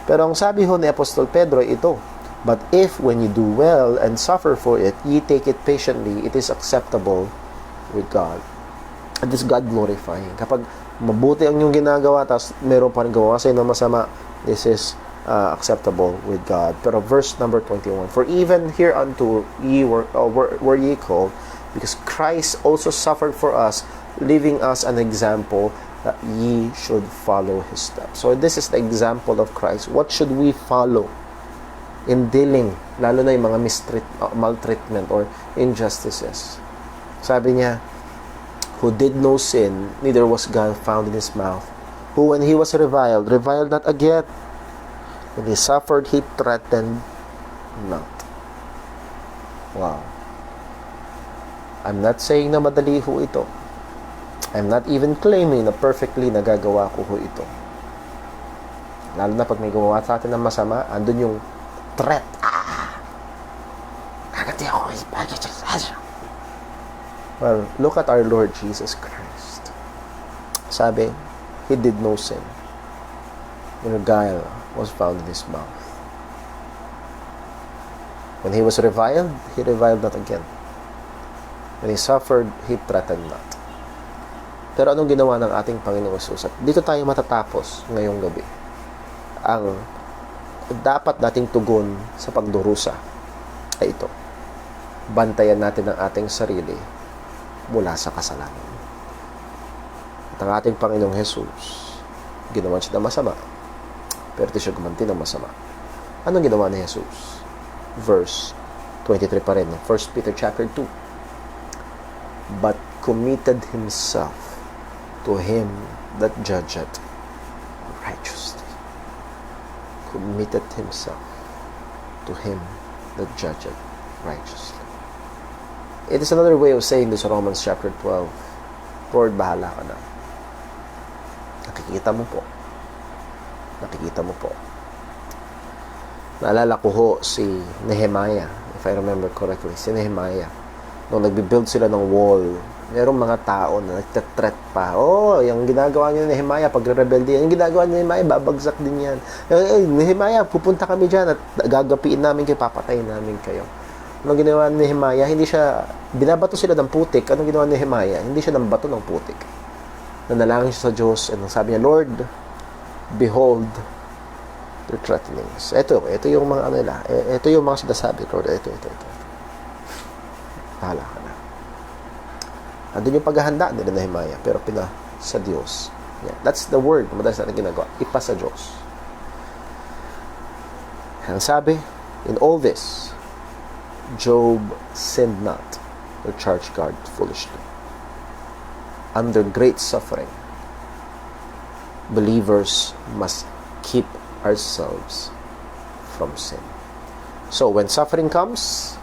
Pero ang sabi ho ni Apostol Pedro ito, But if when you do well and suffer for it, ye take it patiently, it is acceptable with God. And this God glorifying. Kapag mabuti ang iyong ginagawa, tapos meron pa rin gawa sa'yo na masama, this is acceptable with God. Pero verse number 21, for even hereunto ye were ye called, because Christ also suffered for us, leaving us an example that ye should follow His steps. So this is the example of Christ. What should we follow in dealing, lalo na yung mga maltreatment or injustices? Sabi niya, who did no sin, neither was God found in His mouth. Who when He was reviled not again. When He suffered, He threatened not. Wow. I'm not saying na madali ho ito. I'm not even claiming na perfectly nagagawa ko ho ito. Lalo na pag may gumawa sa atin ng masama, andun yung threat. Kagati ako. Well, look at our Lord Jesus Christ. Sabi, He did no sin. No guile was found in His mouth. When He was reviled, He reviled not again. When He suffered, He threatened not. Pero anong ginawa ng ating Panginoong Hesus? At dito tayo matatapos ngayong gabi. Ang dapat nating tugon sa pagdurusa ay ito. Bantayan natin ang ating sarili mula sa kasalanan. At ang ating Panginoong Hesus, ginawa siya ng masama, pero di siya gumanti ng masama. Anong ginawa ni Hesus? Verse 23 pa rin, 1 Peter chapter 2. But committed Himself to Him that judgeth righteously. Committed Himself to Him that judgeth righteously. It is another way of saying this, Romans chapter 12. Lord, bahala ka na. Nakikita mo po. Nakikita mo po. Naalala ko ho si Nehemiah, if I remember correctly, si Nehemiah. Nung nagbibuild sila ng wall, merong mga tao na nagtatreat pa. Yung ginagawa niyo ni Nehemiah, pagre-rebelde yan, yung ginagawa ni Nehemiah, babagsak din yan. Nehemiah, pupunta kami dyan at gagapiin namin kayo, papatayin namin kayo. Anong ginawa ni Nehemiah? Hindi siya, binabato sila ng putik. Anong ginawa ni Nehemiah? Hindi siya nambato ng putik. Nanalangin siya sa Diyos, and sabi niya, Lord, behold their threatenings. Ito yung mga ano nila. Ito yung mga sinasabi, Lord. Ito. Bahala ka na. Andun yung paghahanda nila Nehemiah, pero sa Diyos. Yeah. That's the word na madalas natin ginagawa. Ipa sa Diyos. Ang sabi, in all this, Job sinned not or charged God foolishly. Under great suffering, believers must keep ourselves from sin. So when suffering comes,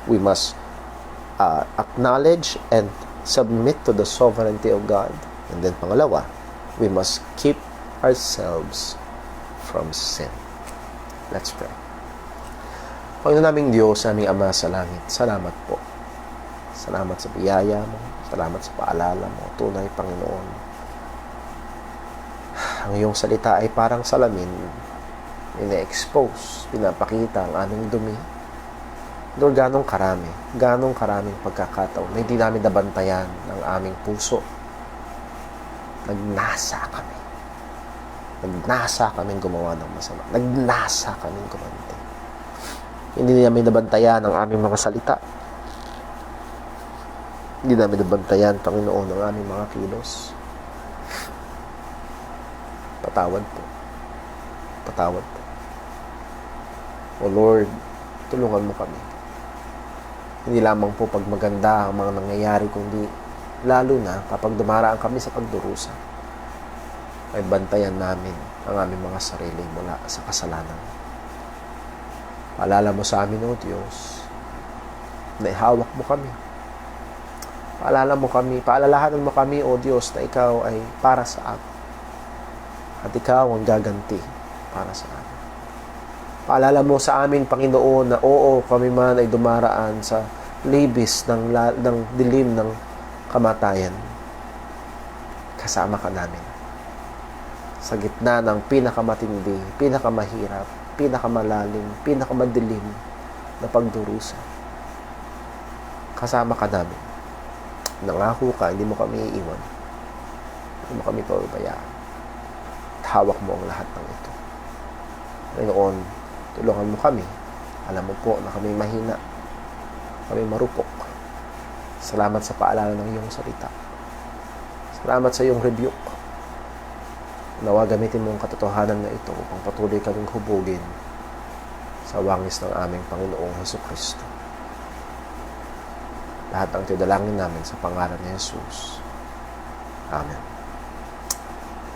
we must acknowledge and submit to the sovereignty of God. And then pangalawa, we must keep ourselves from sin. Let's pray. Panginoon naming Diyos, aming Ama sa langit, salamat po. Salamat sa biyaya mo, salamat sa paalala mo, tunay Panginoon. Ang iyong salita ay parang salamin, ina-expose, pinapakita ang aming dumi. Lord, ganong karaming pagkakataon na hindi namin nabantayan ang aming puso. Nagnasa kaming gumawa ng masama. Nagnasa kaming gumanti. Hindi namin nabantayan ang aming mga salita. Hindi namin nabantayan, Panginoon, ang aming mga kilos. Patawad po. O Lord, tulungan mo kami. Hindi lamang po pag maganda ang mga nangyayari, kundi lalo na kapag dumaraan kami sa pagdurusa, ay bantayan namin ang aming mga sarili mula sa kasalanan. Paalala mo sa amin, O Diyos, na ihawak mo kami. Paalalahanan mo kami, O Diyos, na Ikaw ay para sa amin. At Ikaw ang gaganti para sa amin. Paalala mo sa amin, Panginoon, na oo, kami man ay dumaraan sa libis ng dilim ng kamatayan. Kasama ka namin. Sa gitna ng pinakamatindi, pinakamahirap, pinakamalalim, pinakamadilim na pagdurusa. Kasama ka namin. Nangako ka, hindi mo kami iiwan. Hindi mo kami pababayaan. Hawak mo ang lahat ng ito. Ngayon, tulungan mo kami. Alam mo po na kami mahina. Kami marupok. Salamat sa paalala ng iyong salita. Salamat sa iyong rebuke. Nawa gamitin mo ang katotohanan na ito upang patuloy kaming hubugin sa wangis ng aming Panginoong Hesukristo. Lahat ng tidalangin namin sa pangalan ni Jesus. Amen.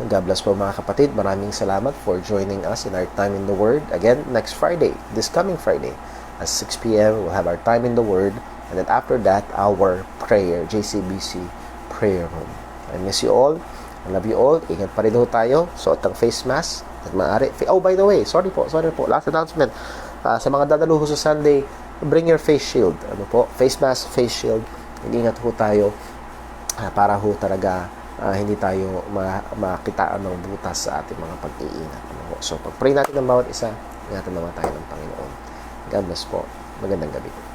God bless po mga kapatid. Maraming salamat for joining us in our time in the Word. Again, next Friday, this coming Friday, at 6 p.m., we'll have our time in the Word. And then after that, our prayer, JCBC prayer room. I miss you all. I love you all. Ingat pa rin ho tayo. Suot ang face mask. At maaari. Oh, by the way, sorry po. Last announcement. Sa mga dadaluho sa Sunday, bring your face shield. Ano po? Face mask, face shield. Ingat ho tayo para ho talaga hindi tayo makitaan ng butas sa ating mga pag-iingat. Ano po? So, pag-pray natin ng bawat isa, ingatan naman tayo ng Panginoon. God bless po. Magandang gabi.